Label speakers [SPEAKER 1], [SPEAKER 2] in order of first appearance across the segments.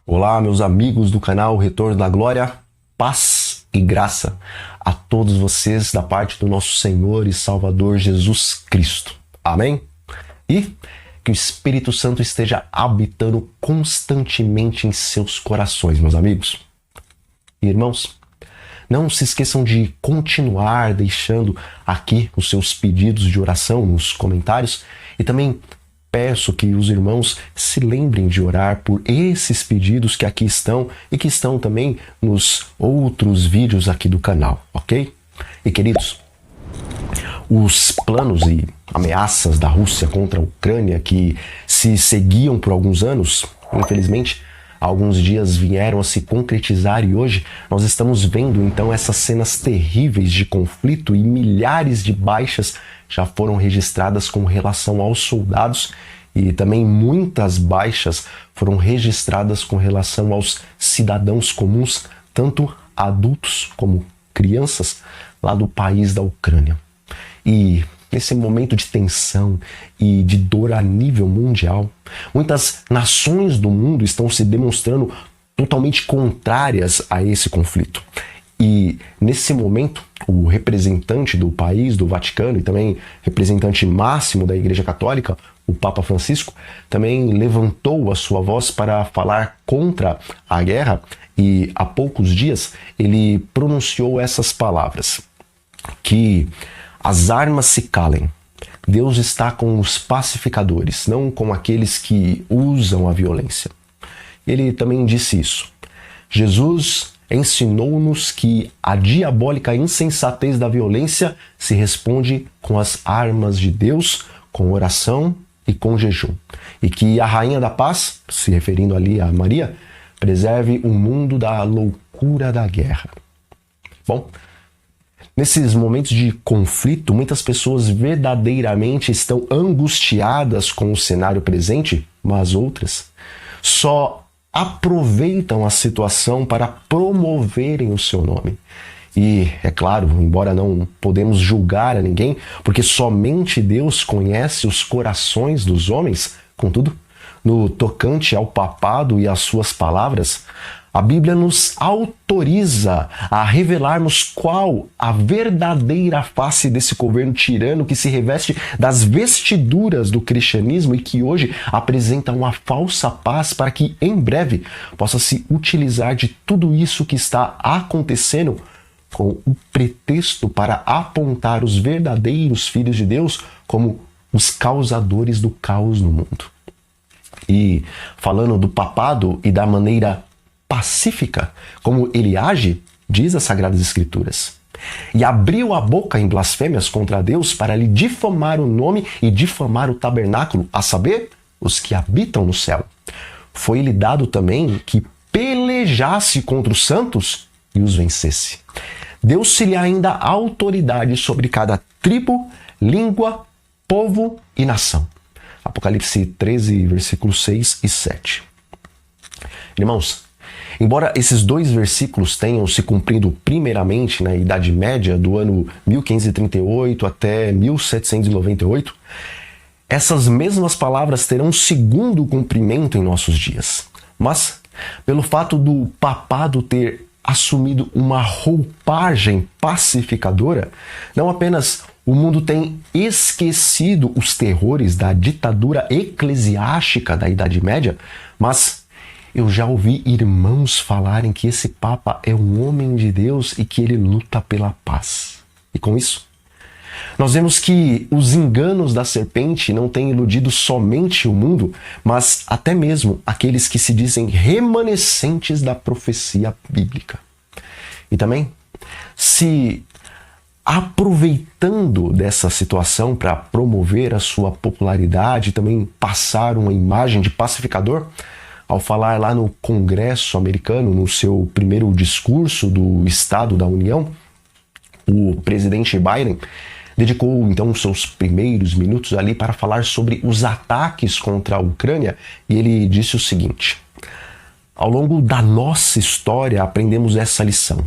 [SPEAKER 1] Olá, meus amigos do canal Retorno da Glória, paz e graça a todos vocês da parte do nosso Senhor e Salvador Jesus Cristo. Amém? E que o Espírito Santo esteja habitando constantemente em seus corações, meus amigos. E irmãos, não se esqueçam de continuar deixando aqui os seus pedidos de oração nos comentários e também peço que os irmãos se lembrem de orar por esses pedidos que aqui estão e que estão também nos outros vídeos aqui do canal, ok? E queridos, os planos e ameaças da Rússia contra a Ucrânia que se seguiam por alguns anos, infelizmente, alguns dias vieram a se concretizar e hoje nós estamos vendo então essas cenas terríveis de conflito e milhares de baixas já foram registradas com relação aos soldados e também muitas baixas foram registradas com relação aos cidadãos comuns, tanto adultos como crianças, lá do país da Ucrânia. E nesse momento de tensão e de dor a nível mundial, muitas nações do mundo estão se demonstrando totalmente contrárias a esse conflito. E nesse momento, o representante do país, do Vaticano, e também representante máximo da Igreja Católica, o Papa Francisco, também levantou a sua voz para falar contra a guerra e há poucos dias ele pronunciou essas palavras, que as armas se calem. Deus está com os pacificadores, não com aqueles que usam a violência. Ele também disse isso. Jesus ensinou-nos que a diabólica insensatez da violência se responde com as armas de Deus, com oração e com jejum. E que a Rainha da Paz, se referindo ali a Maria, preserve o mundo da loucura da guerra. Bom, nesses momentos de conflito, muitas pessoas verdadeiramente estão angustiadas com o cenário presente, mas outras só aproveitam a situação para promoverem o seu nome. E, é claro, embora não podemos julgar a ninguém, porque somente Deus conhece os corações dos homens, contudo, no tocante ao papado e às suas palavras, a Bíblia nos autoriza a revelarmos qual a verdadeira face desse governo tirano que se reveste das vestiduras do cristianismo e que hoje apresenta uma falsa paz para que em breve possa se utilizar de tudo isso que está acontecendo com o pretexto para apontar os verdadeiros filhos de Deus como os causadores do caos no mundo. E falando do papado e da maneira pacífica como ele age, diz as Sagradas Escrituras. E abriu a boca em blasfêmias contra Deus para lhe difamar o nome e difamar o tabernáculo, a saber, os que habitam no céu. Foi-lhe dado também que pelejasse contra os santos e os vencesse. Deu-se-lhe ainda autoridade sobre cada tribo, língua, povo e nação. Apocalipse 13, versículos 6 e 7. Irmãos, embora esses dois versículos tenham se cumprido primeiramente na Idade Média, do ano 1538 até 1798, essas mesmas palavras terão um segundo cumprimento em nossos dias. Mas, pelo fato do papado ter assumido uma roupagem pacificadora, não apenas o mundo tem esquecido os terrores da ditadura eclesiástica da Idade Média, mas eu já ouvi irmãos falarem que esse Papa é um homem de Deus e que ele luta pela paz. E com isso, nós vemos que os enganos da serpente não têm iludido somente o mundo, mas até mesmo aqueles que se dizem remanescentes da profecia bíblica. E também, se aproveitando dessa situação para promover a sua popularidade e também passar uma imagem de pacificador, ao falar lá no Congresso americano, no seu primeiro discurso do Estado da União, o presidente Biden dedicou então seus primeiros minutos ali para falar sobre os ataques contra a Ucrânia e ele disse o seguinte: ao longo da nossa história aprendemos essa lição.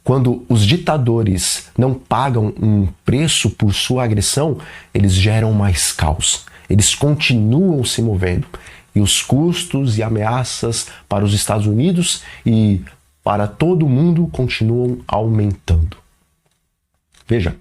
[SPEAKER 1] Quando os ditadores não pagam um preço por sua agressão, eles geram mais caos. Eles continuam se movendo. e os custos e ameaças para os Estados Unidos e para todo o mundo continuam aumentando. Veja,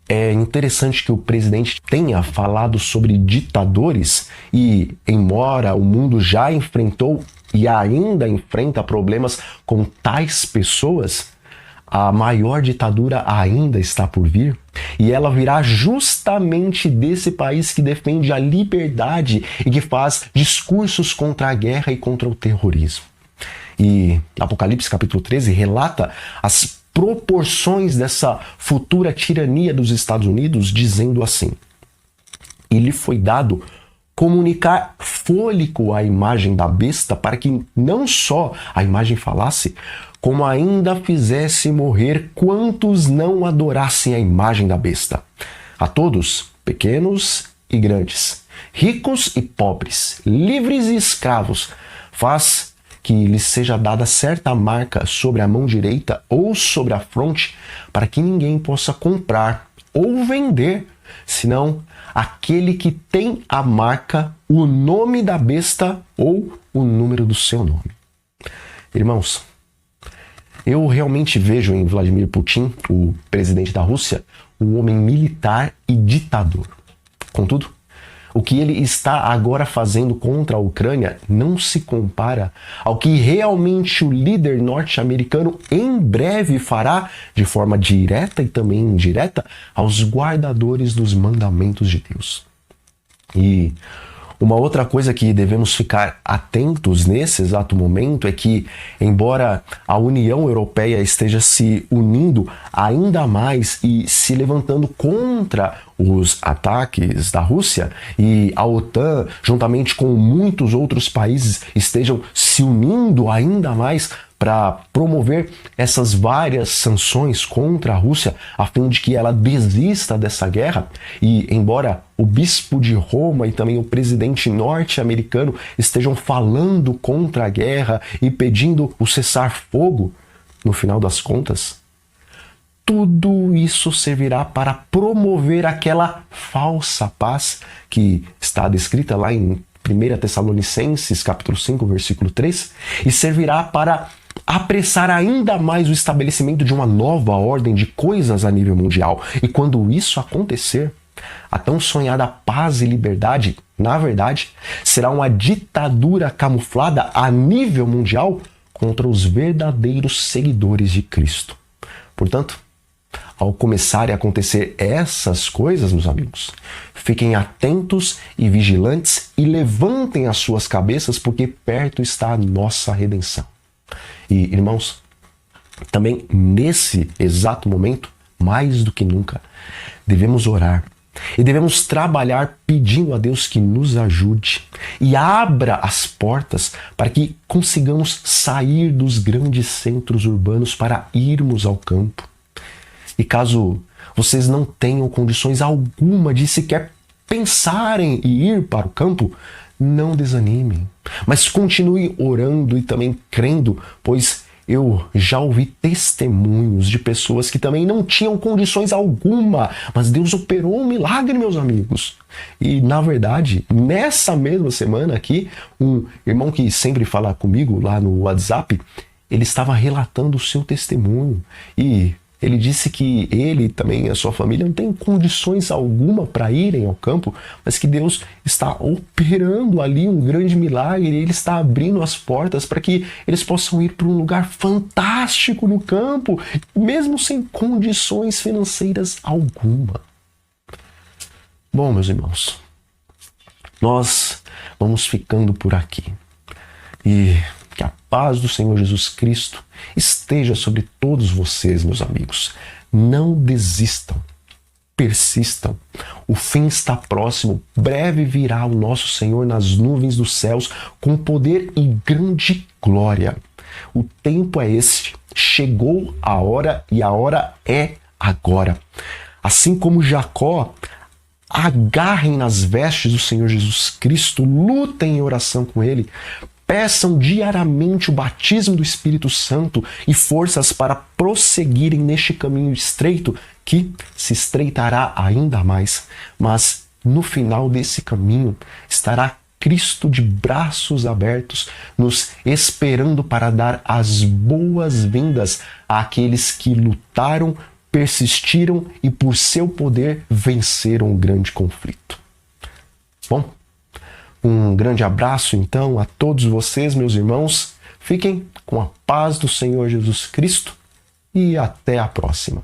[SPEAKER 1] é interessante que o presidente tenha falado sobre ditadores e, embora o mundo já enfrentou e ainda enfrenta problemas com tais pessoas, a maior ditadura ainda está por vir e ela virá justamente desse país que defende a liberdade e que faz discursos contra a guerra e contra o terrorismo. E Apocalipse capítulo 13 relata as proporções dessa futura tirania dos Estados Unidos, dizendo assim: e lhe foi dado comunicar fôlego à imagem da besta, para que não só a imagem falasse, como ainda fizesse morrer quantos não adorassem a imagem da besta. A todos, pequenos e grandes, ricos e pobres, livres e escravos, faz que lhes seja dada certa marca sobre a mão direita ou sobre a fronte, para que ninguém possa comprar ou vender, senão aquele que tem a marca, o nome da besta ou o número do seu nome. Irmãos, eu realmente vejo em Vladimir Putin, o presidente da Rússia, um homem militar e ditador. Contudo, o que ele está agora fazendo contra a Ucrânia não se compara ao que realmente o líder norte-americano em breve fará de forma direta e também indireta aos guardadores dos mandamentos de Deus. E uma outra coisa que devemos ficar atentos nesse exato momento é que, embora a União Europeia esteja se unindo ainda mais e se levantando contra os ataques da Rússia, e a OTAN, juntamente com muitos outros países, estejam se unindo ainda mais para promover essas várias sanções contra a Rússia, a fim de que ela desista dessa guerra, e embora o bispo de Roma e também o presidente norte-americano estejam falando contra a guerra e pedindo o cessar-fogo, no final das contas, tudo isso servirá para promover aquela falsa paz que está descrita lá em 1 Tessalonicenses, capítulo 5, versículo 3, e servirá para apressar ainda mais o estabelecimento de uma nova ordem de coisas a nível mundial. E quando isso acontecer, a tão sonhada paz e liberdade, na verdade, será uma ditadura camuflada a nível mundial contra os verdadeiros seguidores de Cristo. Portanto, ao começarem a acontecer essas coisas, meus amigos, fiquem atentos e vigilantes e levantem as suas cabeças, porque perto está a nossa redenção. E, irmãos, também nesse exato momento, mais do que nunca, devemos orar e devemos trabalhar pedindo a Deus que nos ajude e abra as portas para que consigamos sair dos grandes centros urbanos para irmos ao campo. E caso vocês não tenham condições alguma de sequer pensarem em ir para o campo, não desanimem, mas continue orando e também crendo, pois eu já ouvi testemunhos de pessoas que também não tinham condições alguma, mas Deus operou um milagre, meus amigos. E, na verdade, nessa mesma semana aqui, um irmão que sempre fala comigo lá no WhatsApp, ele estava relatando o seu testemunho e ele disse que ele também e a sua família não têm condições alguma para irem ao campo, mas que Deus está operando ali um grande milagre e Ele está abrindo as portas para que eles possam ir para um lugar fantástico no campo, mesmo sem condições financeiras alguma. Bom, meus irmãos, nós vamos ficando por aqui. E que a paz do Senhor Jesus Cristo esteja sobre todos vocês, meus amigos. Não desistam, persistam. O fim está próximo. Breve virá o nosso Senhor nas nuvens dos céus com poder e grande glória. O tempo é este. Chegou a hora e a hora é agora. Assim como Jacó, agarrem nas vestes do Senhor Jesus Cristo, lutem em oração com Ele. Peçam diariamente o batismo do Espírito Santo e forças para prosseguirem neste caminho estreito, que se estreitará ainda mais. Mas no final desse caminho estará Cristo de braços abertos, nos esperando para dar as boas-vindas àqueles que lutaram, persistiram e por seu poder venceram o grande conflito. Bom, um grande abraço então a todos vocês, meus irmãos. Fiquem com a paz do Senhor Jesus Cristo e até a próxima.